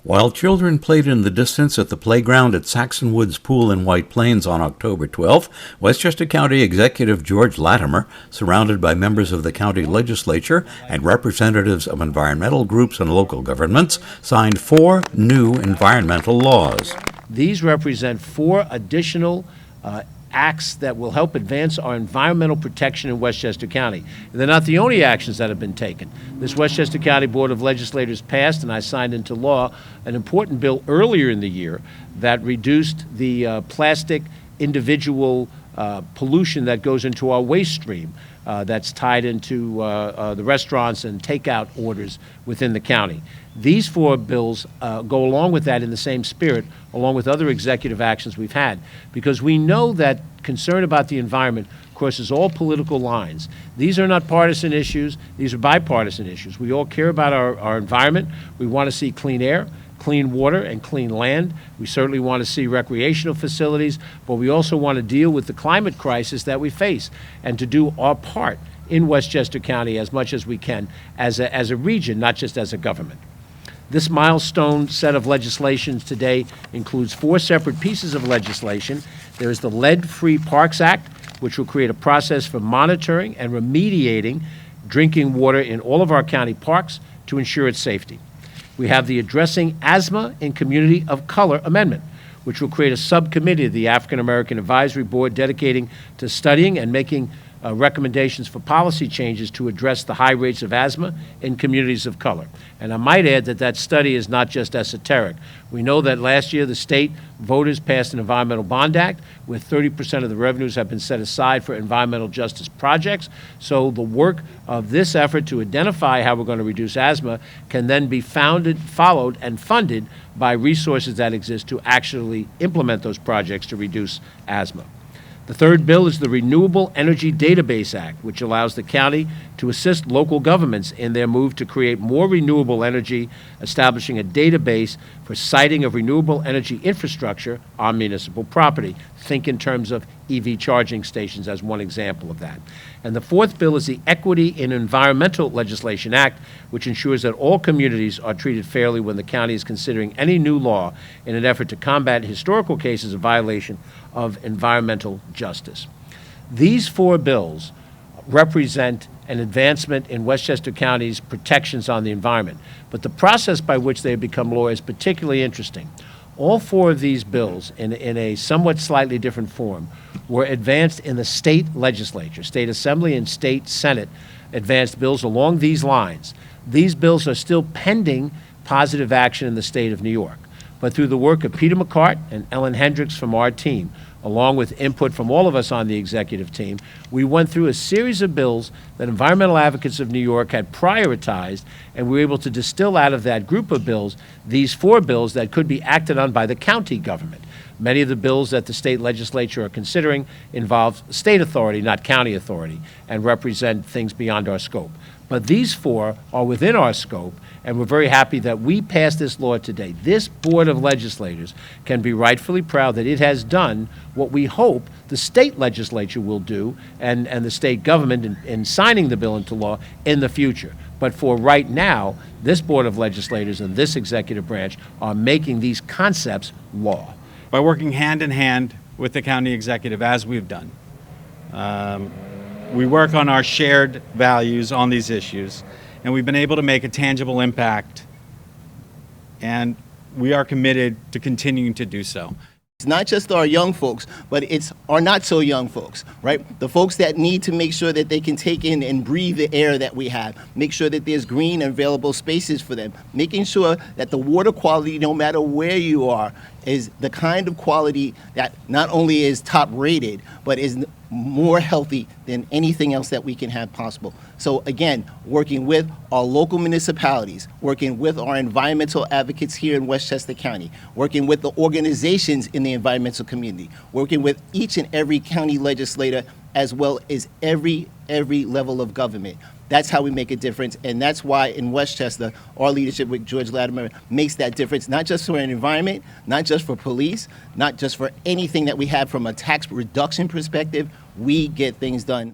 While children played in the distance at the playground at Saxon Woods Pool in White Plains on October 12th, Westchester County Executive George Latimer, surrounded by members of the county legislature and representatives of environmental groups and local governments, signed 4 new environmental laws. These represent 4 additional acts that will help advance our environmental protection in Westchester County. And they're not the only actions that have been taken. This Westchester County Board of Legislators passed, and I signed into law, an important bill earlier in the year that reduced the plastic individual pollution that goes into our waste stream that's tied into the restaurants and takeout orders within the county. These 4 bills go along with that in the same spirit, along with other executive actions we've had, because we know that concern about the environment crosses all political lines. These are not partisan issues, these are bipartisan issues. We all care about our environment. We want to see clean air, clean water, and clean land. We certainly want to see recreational facilities, but we also want to deal with the climate crisis that we face and to do our part in Westchester County as much as we can as a region, not just as a government. This milestone set of legislation today includes 4 separate pieces of legislation. There is the Lead-Free Parks Act, which will create a process for monitoring and remediating drinking water in all of our county parks to ensure its safety. We have the Addressing Asthma in Community of Color Amendment, which will create a subcommittee of the African American Advisory Board dedicating to studying and making recommendations for policy changes to address the high rates of asthma in communities of color. And I might add that that study is not just esoteric. We know that last year the state voters passed an Environmental Bond Act where 30% of the revenues have been set aside for environmental justice projects. So the work of this effort to identify how we're going to reduce asthma can then be followed and funded by resources that exist to actually implement those projects to reduce asthma. The third bill is the Renewable Energy Database Act, which allows the county to assist local governments in their move to create more renewable energy, establishing a database for siting of renewable energy infrastructure on municipal property. Think in terms of EV charging stations as one example of that. And the fourth bill is the Equity in Environmental Legislation Act, which ensures that all communities are treated fairly when the county is considering any new law in an effort to combat historical cases of violation of environmental justice. These 4 bills represent an advancement in Westchester County's protections on the environment, but the process by which they have become law is particularly interesting. All 4 of these bills, in a somewhat slightly different form, were advanced in the state legislature. State Assembly and State Senate advanced bills along these lines. These bills are still pending positive action in the state of New York. But through the work of Peter Katz and Ellen Hendricks from our team, along with input from all of us on the executive team, we went through a series of bills that environmental advocates of New York had prioritized, and we were able to distill out of that group of bills these 4 bills that could be acted on by the county government. Many of the bills that the state legislature are considering involve state authority, not county authority, and represent things beyond our scope. But these 4 are within our scope, and we're very happy that we passed this law today. This Board of Legislators can be rightfully proud that it has done what we hope the state legislature will do and the state government in signing the bill into law in the future. But for right now, this Board of Legislators and this executive branch are making these concepts law. By working hand in hand with the county executive, as we've done. We work on our shared values on these issues, and we've been able to make a tangible impact, and we are committed to continuing to do so. It's not just our young folks, but it's our not so young folks, right? The folks that need to make sure that they can take in and breathe the air that we have, make sure that there's green and available spaces for them, making sure that the water quality, no matter where you are, is the kind of quality that not only is top rated, but is more healthy than anything else that we can have possible. So again, working with our local municipalities, working with our environmental advocates here in Westchester County, working with the organizations in the environmental community, working with each and every county legislator, as well as every level of government. That's how we make a difference, and that's why in Westchester, our leadership with George Latimer makes that difference, not just for an environment, not just for police, not just for anything that we have from a tax reduction perspective. We get things done.